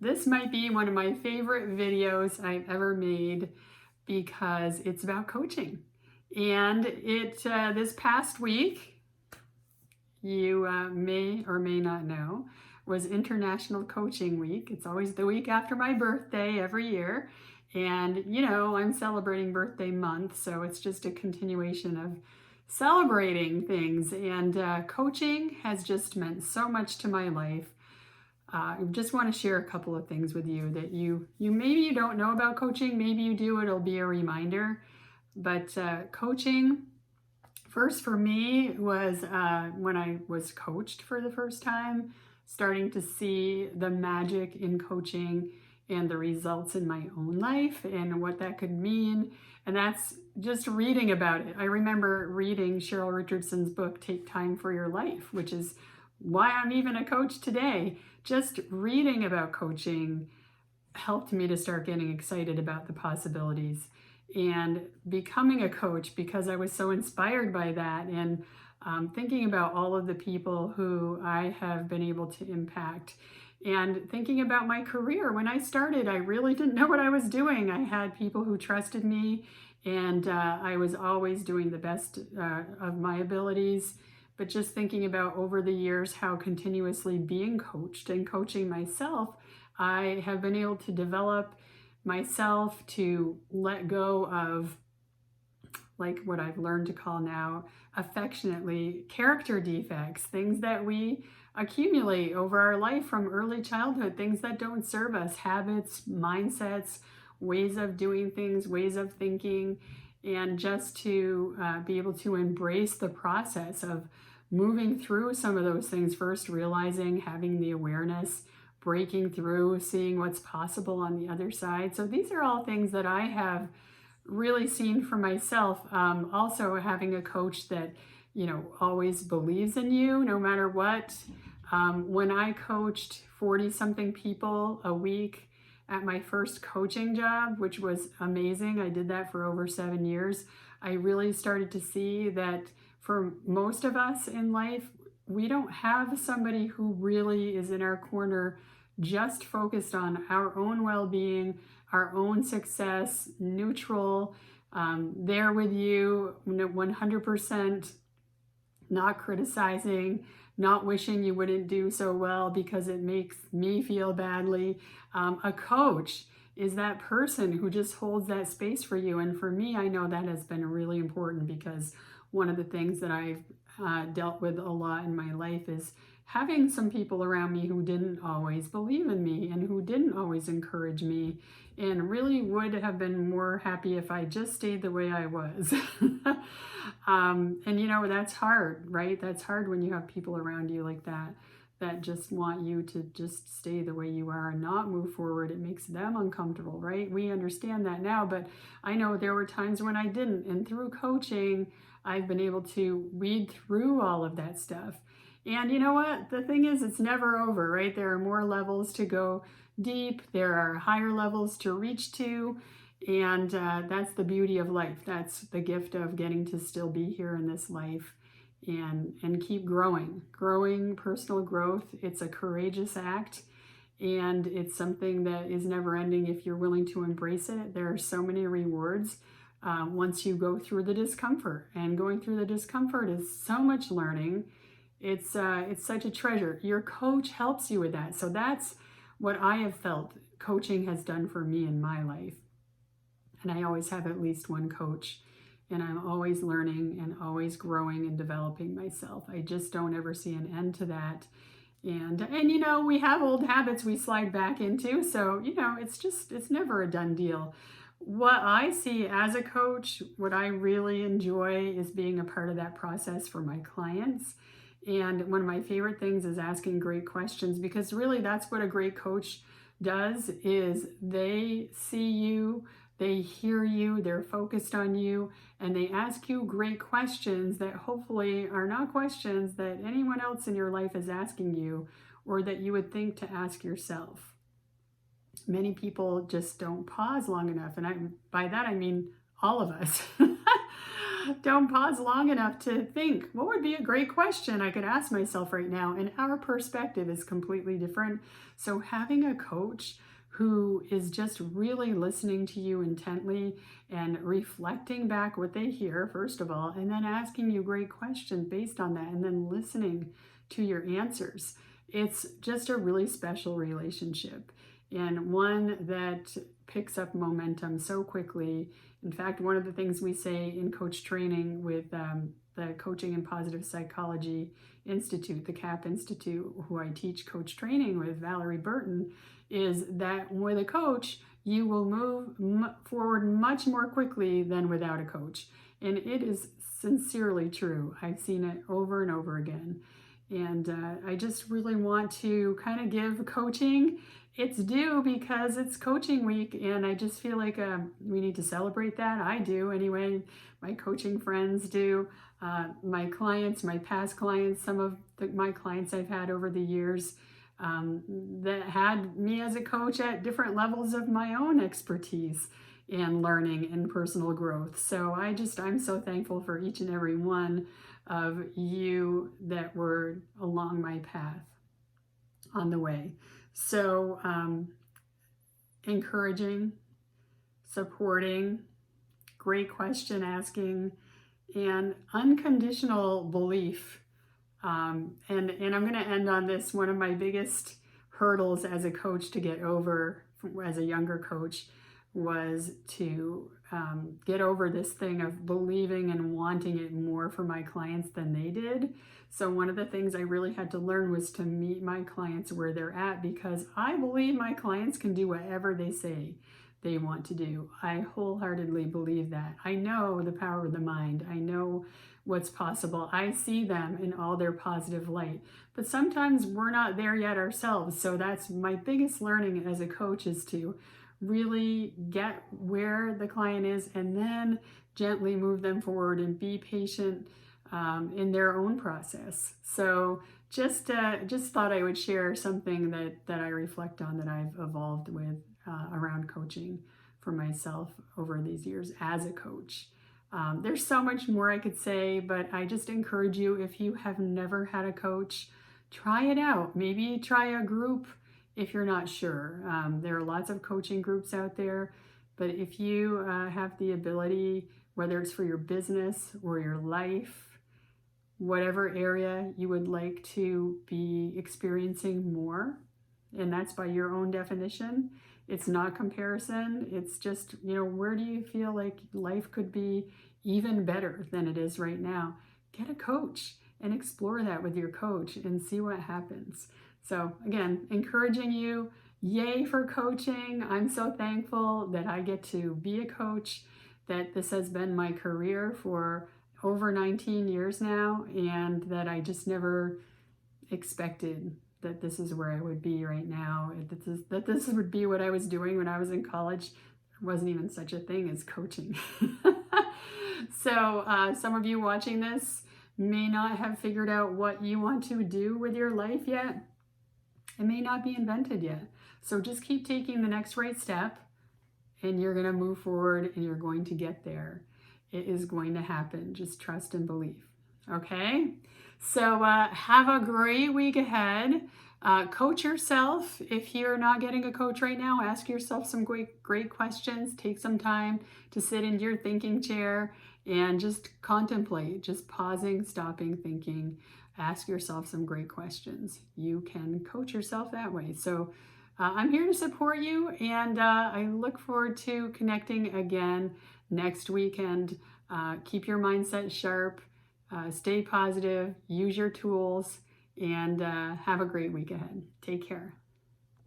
This might be one of my favorite videos I've ever made because it's about coaching. And this past week, you may or may not know, was International Coaching Week. It's always the week after my birthday every year. And, I'm celebrating birthday month, so it's just a continuation of celebrating things. And coaching has just meant so much to my life. I just want to share a couple of things with you that you maybe you don't know about coaching, maybe you do, it'll be a reminder. But coaching, first for me, was when I was coached for the first time, starting to see the magic in coaching and the results in my own life and what that could mean. And that's just reading about it. I remember reading Cheryl Richardson's book, Take Time for Your Life, which is why I'm even a coach today. Just reading about coaching helped me to start getting excited about the possibilities and becoming a coach because I was so inspired by that, and thinking about all of the people who I have been able to impact, and thinking about my career. When I started, I really didn't know what I was doing. I had people who trusted me, and I was always doing the best of my abilities. But just thinking about over the years how continuously being coached and coaching myself, I have been able to develop myself to let go of, like what I've learned to call now affectionately, character defects, things that we accumulate over our life from early childhood, things that don't serve us, habits, mindsets, ways of doing things, ways of thinking, and just to be able to embrace the process of moving through some of those things, first realizing, having the awareness, breaking through, seeing what's possible on the other side. So these are all things that I have really seen for myself. Also having a coach that, always believes in you no matter what. When I coached 40 something people a week at my first coaching job, which was amazing, I did that for over 7 years, I really started to see that for most of us in life, we don't have somebody who really is in our corner, just focused on our own well-being, our own success, neutral, there with you, 100%, not criticizing, not wishing you wouldn't do so well because it makes me feel badly. A coach is that person who just holds that space for you. And for me, I know that has been really important because one of the things that I've dealt with a lot in my life is having some people around me who didn't always believe in me and who didn't always encourage me, and really would have been more happy if I just stayed the way I was. And that's hard, right? That's hard when you have people around you like that just want you to just stay the way you are and not move forward. It makes them uncomfortable, right? We understand that now, but I know there were times when I didn't. And through coaching, I've been able to weed through all of that stuff. And you know what? The thing is, it's never over, right? There are more levels to go deep. There are higher levels to reach to. And that's the beauty of life. That's the gift of getting to still be here in this life and keep growing personal growth. It's a courageous act, and it's something that is never ending if you're willing to embrace it. There are so many rewards once you go through the discomfort, and going through the discomfort is so much learning. It's such a treasure. Your coach helps you with that. So that's what I have felt coaching has done for me in my life. And I always have at least one coach, and I'm always learning and always growing and developing myself. I just don't ever see an end to that. And we have old habits we slide back into. So, it's never a done deal. What I see as a coach, what I really enjoy is being a part of that process for my clients. And one of my favorite things is asking great questions, because really that's what a great coach does, is they see you, they hear you, they're focused on you, and they ask you great questions that hopefully are not questions that anyone else in your life is asking you, or that you would think to ask yourself. Many people just don't pause long enough, and by that I mean all of us. don't pause long enough to think, what would be a great question I could ask myself right now? And our perspective is completely different. So having a coach who is just really listening to you intently and reflecting back what they hear, first of all, and then asking you great questions based on that, and then listening to your answers. It's just a really special relationship, and one that picks up momentum so quickly. In fact, one of the things we say in coach training with the Coaching and Positive Psychology Institute, the CAP Institute, who I teach coach training with, Valerie Burton, is that with a coach, you will move forward much more quickly than without a coach. And it is sincerely true. I've seen it over and over again. And I just really want to kind of give coaching its due because it's coaching week, and I just feel like we need to celebrate that. I do anyway. My coaching friends do. My clients, my past clients, some of my clients I've had over the years that had me as a coach at different levels of my own expertise and learning and personal growth. So I'm so thankful for each and every one of you that were along my path on the way. So encouraging, supporting, great question asking, and unconditional belief. And I'm going to end on this. One of my biggest hurdles as a coach to get over as a younger coach was to get over this thing of believing and wanting it more for my clients than they did. So one of the things I really had to learn was to meet my clients where they're at, because I believe my clients can do whatever they say they want to do. I wholeheartedly believe that. I know the power of the mind. I know what's possible. I see them in all their positive light. But sometimes we're not there yet ourselves. So that's my biggest learning as a coach, is to really get where the client is and then gently move them forward and be patient in their own process. So just thought I would share something that I reflect on, that I've evolved with around coaching for myself over these years as a coach. There's so much more I could say, but I just encourage you, if you have never had a coach, try it out. Maybe try a group if you're not sure. There are lots of coaching groups out there, but if you have the ability, whether it's for your business or your life, whatever area you would like to be experiencing more, and that's by your own definition. It's not comparison. It's just, where do you feel like life could be even better than it is right now? Get a coach and explore that with your coach and see what happens. So again, encouraging you, yay for coaching. I'm so thankful that I get to be a coach, that this has been my career for over 19 years now, and that I just never expected that this is where I would be right now. That this would be what I was doing when I was in college. There wasn't even such a thing as coaching. So some of you watching this may not have figured out what you want to do with your life yet. It may not be invented yet. So just keep taking the next right step, and you're going to move forward, and you're going to get there. It is going to happen. Just trust and believe. Okay? So have a great week ahead. Coach yourself. If you're not getting a coach right now, ask yourself some great questions. Take some time to sit in your thinking chair and just contemplate, just pausing, stopping, thinking. Ask yourself some great questions. You can coach yourself that way. So I'm here to support you, and I look forward to connecting again next weekend. Keep your mindset sharp, stay positive, use your tools, and have a great week ahead. Take care.